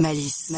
Malice.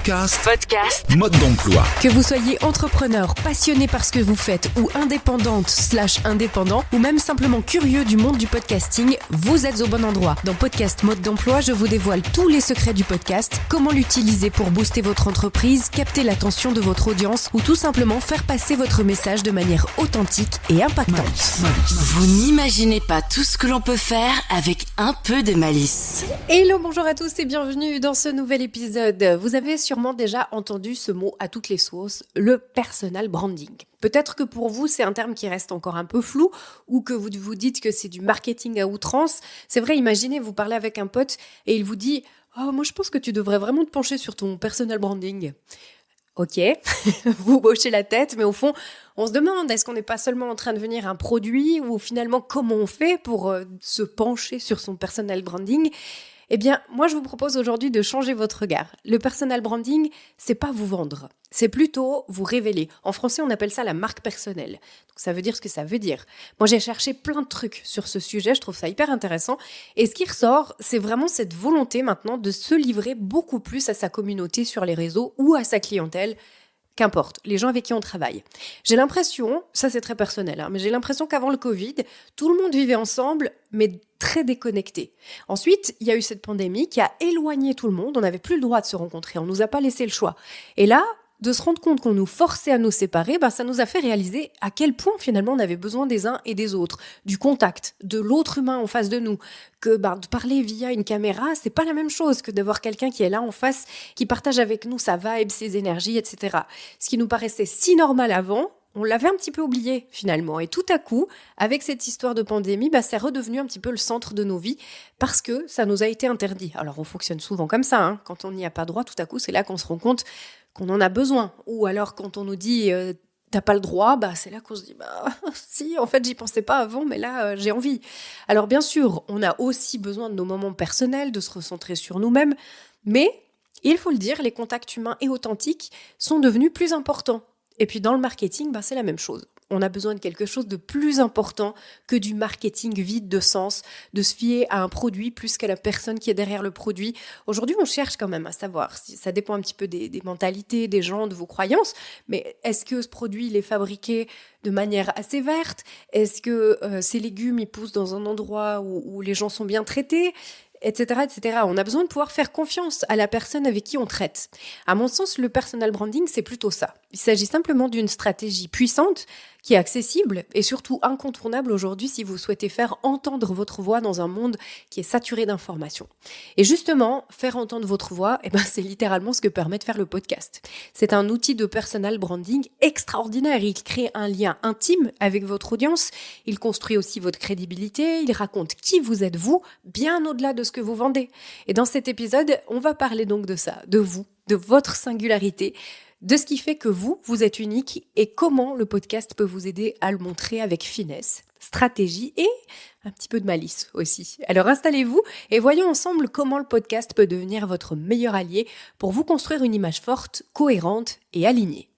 Podcast. Mode d'emploi. Que vous soyez entrepreneur, passionné par ce que vous faites ou indépendante/indépendant ou même simplement curieux du monde du podcasting, vous êtes au bon endroit. Dans Podcast Mode d'emploi, je vous dévoile tous les secrets du podcast, comment l'utiliser pour booster votre entreprise, capter l'attention de votre audience ou tout simplement faire passer votre message de manière authentique et impactante. Vous n'imaginez pas tout ce que l'on peut faire avec un peu de malice. Hello, bonjour à tous et bienvenue dans ce nouvel épisode. Vous avez sûrement déjà entendu ce mot à toutes les sauces, le personal branding. Peut-être que pour vous, c'est un terme qui reste encore un peu flou ou que vous vous dites que c'est du marketing à outrance. C'est vrai, imaginez, vous parlez avec un pote et il vous dit « Oh, moi je pense que tu devrais vraiment te pencher sur ton personal branding ». Ok, vous hochez la tête, mais au fond, on se demande, est-ce qu'on n'est pas seulement en train de devenir un produit ou finalement comment on fait pour se pencher sur son personal branding ? Eh bien, moi, je vous propose aujourd'hui de changer votre regard. Le personal branding, c'est pas vous vendre, c'est plutôt vous révéler. En français, on appelle ça la marque personnelle. Donc, ça veut dire ce que ça veut dire. Moi, j'ai cherché plein de trucs sur ce sujet, je trouve ça hyper intéressant. Et ce qui ressort, c'est vraiment cette volonté maintenant de se livrer beaucoup plus à sa communauté sur les réseaux ou à sa clientèle. Qu'importe, les gens avec qui on travaille. J'ai l'impression, ça c'est très personnel, mais j'ai l'impression qu'avant le Covid, tout le monde vivait ensemble, mais très déconnecté. Ensuite, il y a eu cette pandémie qui a éloigné tout le monde, on n'avait plus le droit de se rencontrer, on nous a pas laissé le choix. Et là, de se rendre compte qu'on nous forçait à nous séparer, ça nous a fait réaliser à quel point finalement on avait besoin des uns et des autres, du contact, de l'autre humain en face de nous, que de parler via une caméra, c'est pas la même chose que d'avoir quelqu'un qui est là en face, qui partage avec nous sa vibe, ses énergies, etc. Ce qui nous paraissait si normal avant, on l'avait un petit peu oublié finalement. Et tout à coup, avec cette histoire de pandémie, c'est redevenu un petit peu le centre de nos vies parce que ça nous a été interdit. Alors on fonctionne souvent comme ça, quand on n'y a pas droit, tout à coup c'est là qu'on se rend compte qu'on en a besoin. Ou alors quand on nous dit t'as pas le droit, c'est là qu'on se dit si, en fait j'y pensais pas avant, mais là j'ai envie. Alors bien sûr, on a aussi besoin de nos moments personnels, de se recentrer sur nous-mêmes, mais il faut le dire, les contacts humains et authentiques sont devenus plus importants. Et puis dans le marketing, c'est la même chose. On a besoin de quelque chose de plus important que du marketing vide de sens, de se fier à un produit plus qu'à la personne qui est derrière le produit. Aujourd'hui, on cherche quand même à savoir, ça dépend un petit peu des mentalités, des gens, de vos croyances, mais est-ce que ce produit il est fabriqué de manière assez verte ? Est-ce que ces légumes ils poussent dans un endroit où les gens sont bien traités ? Etc., etc. On a besoin de pouvoir faire confiance à la personne avec qui on traite. À mon sens, le personal branding, c'est plutôt ça. Il s'agit simplement d'une stratégie puissante qui est accessible et surtout incontournable aujourd'hui si vous souhaitez faire entendre votre voix dans un monde qui est saturé d'informations. Et justement, faire entendre votre voix, c'est littéralement ce que permet de faire le podcast. C'est un outil de personal branding extraordinaire. Il crée un lien intime avec votre audience. Il construit aussi votre crédibilité. Il raconte qui vous êtes vous, bien au-delà de ce que vous vendez. Et dans cet épisode, on va parler donc de ça, de vous, de votre singularité, de ce qui fait que vous êtes unique et comment le podcast peut vous aider à le montrer avec finesse, stratégie et un petit peu de malice aussi. Alors installez-vous et voyons ensemble comment le podcast peut devenir votre meilleur allié pour vous construire une image forte, cohérente et alignée.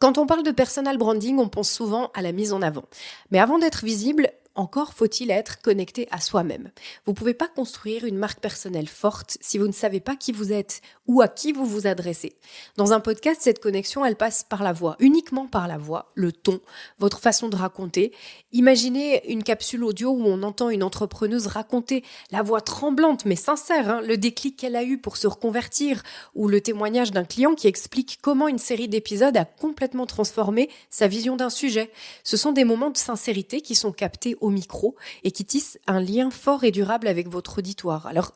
Quand on parle de personal branding, on pense souvent à la mise en avant. Mais avant d'être visible, encore faut-il être connecté à soi-même. Vous ne pouvez pas construire une marque personnelle forte si vous ne savez pas qui vous êtes ou à qui vous vous adressez. Dans un podcast, cette connexion, elle passe par la voix, uniquement par la voix, le ton, votre façon de raconter. Imaginez une capsule audio où on entend une entrepreneuse raconter la voix tremblante mais sincère, le déclic qu'elle a eu pour se reconvertir ou le témoignage d'un client qui explique comment une série d'épisodes a complètement transformé sa vision d'un sujet. Ce sont des moments de sincérité qui sont captés au micro et qui tisse un lien fort et durable avec votre auditoire. Alors,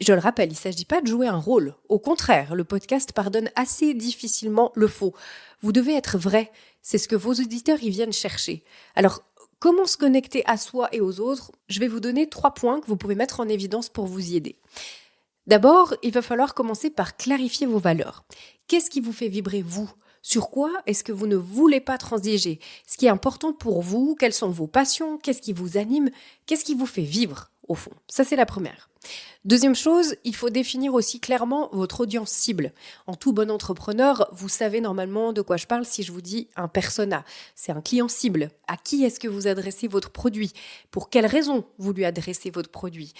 je le rappelle, il ne s'agit pas de jouer un rôle. Au contraire, le podcast pardonne assez difficilement le faux. Vous devez être vrai. C'est ce que vos auditeurs y viennent chercher. Alors, comment se connecter à soi et aux autres ? Je vais vous donner 3 points que vous pouvez mettre en évidence pour vous y aider. D'abord, il va falloir commencer par clarifier vos valeurs. Qu'est-ce qui vous fait vibrer, vous ? Sur quoi est-ce que vous ne voulez pas transiger ? Ce qui est important pour vous, quelles sont vos passions ? Qu'est-ce qui vous anime ? Qu'est-ce qui vous fait vivre, au fond ? Ça, c'est la première. Deuxième chose, il faut définir aussi clairement votre audience cible. En tout bon entrepreneur, vous savez normalement de quoi je parle si je vous dis un persona. C'est un client cible. À qui est-ce que vous adressez votre produit ? Pour quelles raisons vous lui adressez votre produit ?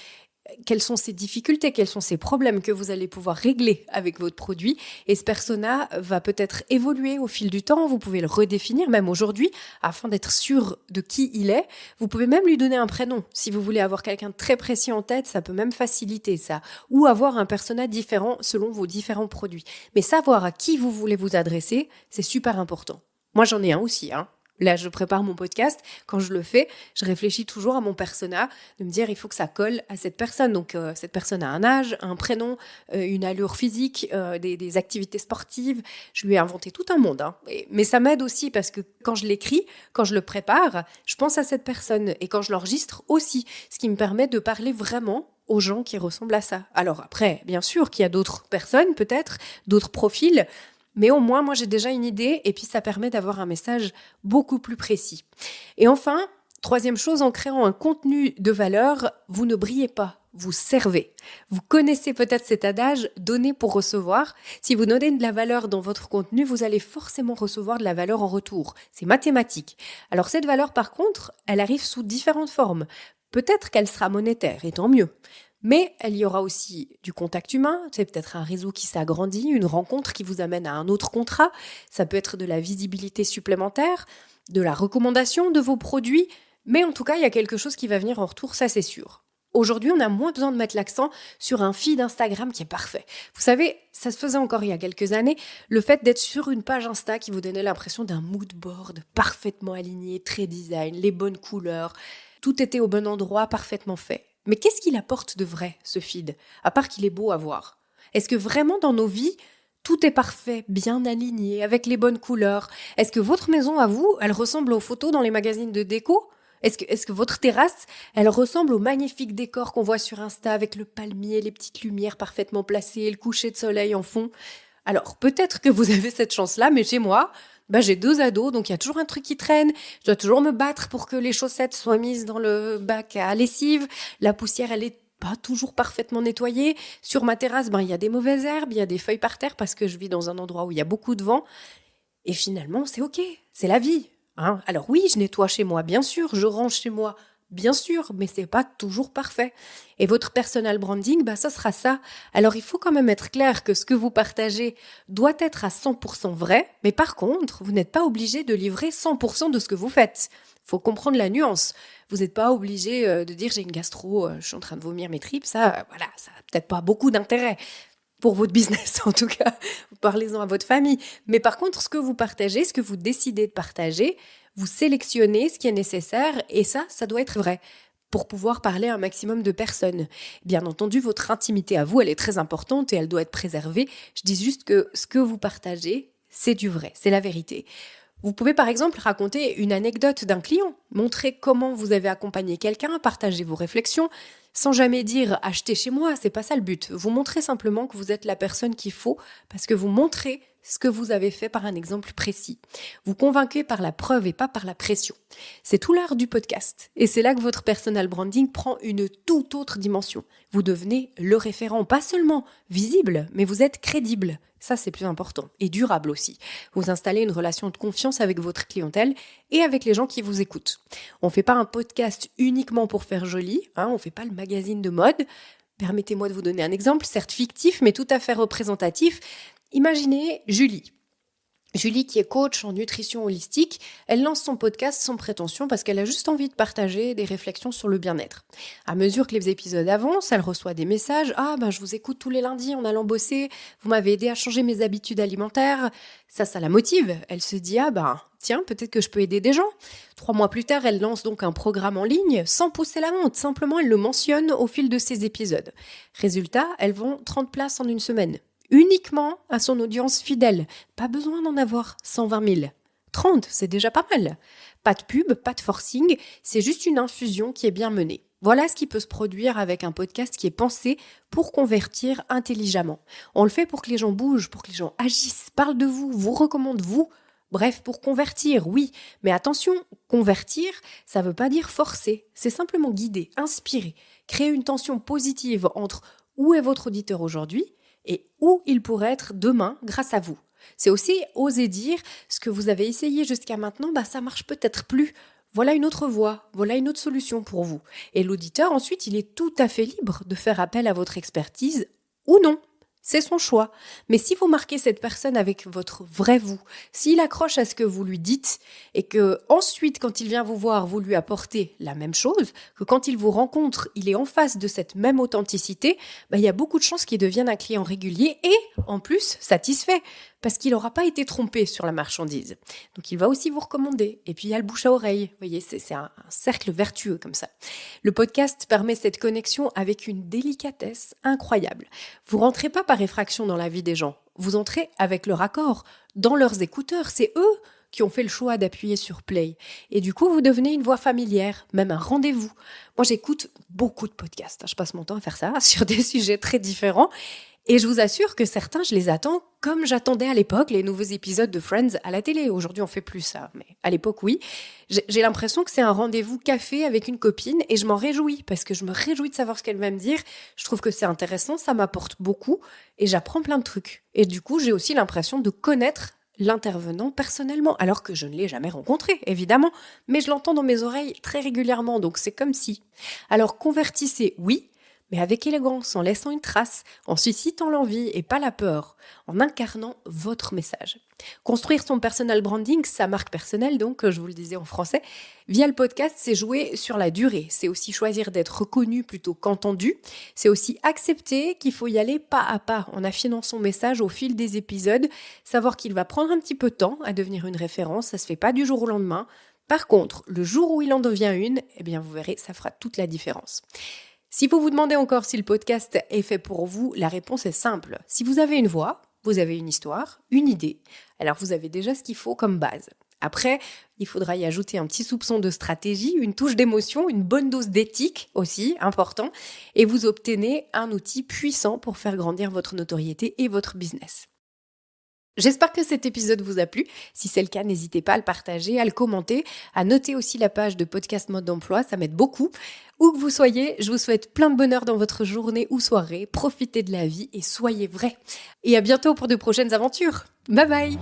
quelles sont ses difficultés, quels sont ses problèmes que vous allez pouvoir régler avec votre produit. Et ce persona va peut-être évoluer au fil du temps. Vous pouvez le redéfinir même aujourd'hui afin d'être sûr de qui il est. Vous pouvez même lui donner un prénom. Si vous voulez avoir quelqu'un de très précis en tête, ça peut même faciliter ça. Ou avoir un persona différent selon vos différents produits. Mais savoir à qui vous voulez vous adresser, c'est super important. Moi, j'en ai un aussi, hein. Là, je prépare mon podcast. Quand je le fais, je réfléchis toujours à mon persona, de me dire il faut que ça colle à cette personne. Donc, cette personne a un âge, un prénom, une allure physique, des activités sportives. Je lui ai inventé tout un monde. Hein. Mais ça m'aide aussi parce que quand je l'écris, quand je le prépare, je pense à cette personne. Et quand je l'enregistre aussi, ce qui me permet de parler vraiment aux gens qui ressemblent à ça. Alors après, bien sûr qu'il y a d'autres personnes, peut-être, d'autres profils, mais au moins, moi, j'ai déjà une idée et puis ça permet d'avoir un message beaucoup plus précis. Et enfin, troisième chose, en créant un contenu de valeur, vous ne brillez pas, vous servez. Vous connaissez peut-être cet adage « donner pour recevoir ». Si vous donnez de la valeur dans votre contenu, vous allez forcément recevoir de la valeur en retour. C'est mathématique. Alors cette valeur, par contre, elle arrive sous différentes formes. Peut-être qu'elle sera monétaire, et tant mieux. Mais il y aura aussi du contact humain, c'est peut-être un réseau qui s'agrandit, une rencontre qui vous amène à un autre contrat, ça peut être de la visibilité supplémentaire, de la recommandation de vos produits, mais en tout cas, il y a quelque chose qui va venir en retour, ça c'est sûr. Aujourd'hui, on a moins besoin de mettre l'accent sur un feed Instagram qui est parfait. Vous savez, ça se faisait encore il y a quelques années, le fait d'être sur une page Insta qui vous donnait l'impression d'un mood board parfaitement aligné, très design, les bonnes couleurs, tout était au bon endroit, parfaitement fait. Mais qu'est-ce qu'il apporte de vrai, ce feed, à part qu'il est beau à voir ? Est-ce que vraiment dans nos vies, tout est parfait, bien aligné, avec les bonnes couleurs ? Est-ce que votre maison, à vous, elle ressemble aux photos dans les magazines de déco ? Est-ce que votre terrasse, elle ressemble au magnifique décor qu'on voit sur Insta avec le palmier, les petites lumières parfaitement placées, le coucher de soleil en fond ? Alors, peut-être que vous avez cette chance-là, mais chez moi, j'ai 2 ados, donc il y a toujours un truc qui traîne. Je dois toujours me battre pour que les chaussettes soient mises dans le bac à lessive. La poussière, elle est pas toujours parfaitement nettoyée. Sur ma terrasse, il y a des mauvaises herbes, il y a des feuilles par terre parce que je vis dans un endroit où il y a beaucoup de vent. Et finalement, c'est ok, c'est la vie. Hein. Alors oui, je nettoie chez moi, bien sûr, je range chez moi, bien sûr, mais c'est pas toujours parfait. Et votre personal branding, ça sera ça. Alors il faut quand même être clair que ce que vous partagez doit être à 100% vrai, mais par contre, vous n'êtes pas obligé de livrer 100% de ce que vous faites. Faut comprendre la nuance. Vous n'êtes pas obligé de dire j'ai une gastro, je suis en train de vomir mes tripes, ça n'a peut-être pas beaucoup d'intérêt. Pour votre business, en tout cas, parlez-en à votre famille. Mais par contre, ce que vous partagez, ce que vous décidez de partager, vous sélectionnez ce qui est nécessaire et ça doit être vrai pour pouvoir parler à un maximum de personnes. Bien entendu, votre intimité à vous, elle est très importante et elle doit être préservée. Je dis juste que ce que vous partagez, c'est du vrai, c'est la vérité. Vous pouvez par exemple raconter une anecdote d'un client, montrer comment vous avez accompagné quelqu'un, partager vos réflexions, sans jamais dire « achetez chez moi », c'est pas ça le but. Vous montrez simplement que vous êtes la personne qu'il faut parce que vous montrez ce que vous avez fait par un exemple précis. Vous convainquez par la preuve et pas par la pression. C'est tout l'art du podcast. Et c'est là que votre personal branding prend une toute autre dimension. Vous devenez le référent, pas seulement visible, mais vous êtes crédible. Ça, c'est plus important. Et durable aussi. Vous installez une relation de confiance avec votre clientèle et avec les gens qui vous écoutent. On ne fait pas un podcast uniquement pour faire joli, on ne fait pas le magazine de mode. Permettez-moi de vous donner un exemple, certes fictif, mais tout à fait représentatif. Imaginez Julie. Julie, qui est coach en nutrition holistique, elle lance son podcast sans prétention parce qu'elle a juste envie de partager des réflexions sur le bien-être. À mesure que les épisodes avancent, elle reçoit des messages « Ah, je vous écoute tous les lundis en allant bosser, vous m'avez aidé à changer mes habitudes alimentaires. » Ça la motive. Elle se dit « Ah, tiens, peut-être que je peux aider des gens. » 3 mois plus tard, elle lance donc un programme en ligne sans pousser la honte. Simplement, elle le mentionne au fil de ses épisodes. Résultat, elle vend 30 places en une semaine. Uniquement à son audience fidèle. Pas besoin d'en avoir 120 000. 30, c'est déjà pas mal. Pas de pub, pas de forcing, c'est juste une infusion qui est bien menée. Voilà ce qui peut se produire avec un podcast qui est pensé pour convertir intelligemment. On le fait pour que les gens bougent, pour que les gens agissent, parlent de vous, vous recommandent vous. Bref, pour convertir, oui. Mais attention, convertir, ça veut pas dire forcer. C'est simplement guider, inspirer, créer une tension positive entre où est votre auditeur aujourd'hui et où il pourrait être demain grâce à vous. C'est aussi oser dire ce que vous avez essayé jusqu'à maintenant, ça marche peut-être plus. voilà une autre voie, voilà une autre solution pour vous. Et l'auditeur, ensuite, il est tout à fait libre de faire appel à votre expertise ou non. C'est son choix. Mais si vous marquez cette personne avec votre vrai vous, s'il accroche à ce que vous lui dites et que ensuite, quand il vient vous voir, vous lui apportez la même chose, que quand il vous rencontre, il est en face de cette même authenticité, il y a beaucoup de chances qu'il devienne un client régulier et en plus satisfait parce qu'il n'aura pas été trompé sur la marchandise. Donc il va aussi vous recommander. Et puis il y a le bouche à oreille. Vous voyez, c'est un cercle vertueux comme ça. Le podcast permet cette connexion avec une délicatesse incroyable. Vous rentrez pas par effraction dans la vie des gens. Vous entrez avec leur accord, dans leurs écouteurs. C'est eux qui ont fait le choix d'appuyer sur play. Et du coup, vous devenez une voix familière, même un rendez-vous. Moi, j'écoute beaucoup de podcasts. Je passe mon temps à faire ça sur des sujets très différents. Et je vous assure que certains, je les attends comme j'attendais à l'époque les nouveaux épisodes de Friends à la télé. Aujourd'hui, on fait plus ça, mais à l'époque, oui. J'ai l'impression que c'est un rendez-vous café avec une copine et je m'en réjouis parce que je me réjouis de savoir ce qu'elle va me dire. Je trouve que c'est intéressant, ça m'apporte beaucoup et j'apprends plein de trucs. Et du coup, j'ai aussi l'impression de connaître l'intervenant personnellement, alors que je ne l'ai jamais rencontré, évidemment, mais je l'entends dans mes oreilles très régulièrement, donc c'est comme si. Alors convertissez, oui, mais avec élégance, en laissant une trace, en suscitant l'envie et pas la peur, en incarnant votre message. Construire son personal branding, sa marque personnelle, donc, je vous le disais en français, via le podcast, c'est jouer sur la durée. C'est aussi choisir d'être reconnu plutôt qu'entendu. C'est aussi accepter qu'il faut y aller pas à pas, en affinant son message au fil des épisodes, savoir qu'il va prendre un petit peu de temps à devenir une référence, ça se fait pas du jour au lendemain. Par contre, le jour où il en devient une, vous verrez, ça fera toute la différence. Si vous vous demandez encore si le podcast est fait pour vous, la réponse est simple. Si vous avez une voix, vous avez une histoire, une idée, alors vous avez déjà ce qu'il faut comme base. Après, il faudra y ajouter un petit soupçon de stratégie, une touche d'émotion, une bonne dose d'éthique aussi, important, et vous obtenez un outil puissant pour faire grandir votre notoriété et votre business. J'espère que cet épisode vous a plu. Si c'est le cas, n'hésitez pas à le partager, à le commenter, à noter aussi la page de Podcast Mode d'Emploi, ça m'aide beaucoup. Où que vous soyez, je vous souhaite plein de bonheur dans votre journée ou soirée. Profitez de la vie et soyez vrais. Et à bientôt pour de prochaines aventures. Bye bye.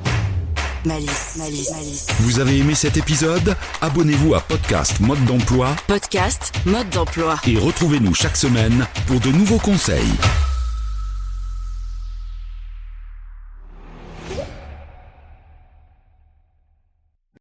Malice. Vous avez aimé cet épisode ? Abonnez-vous à Podcast Mode d'Emploi Podcast Mode d'Emploi. et retrouvez-nous chaque semaine pour de nouveaux conseils.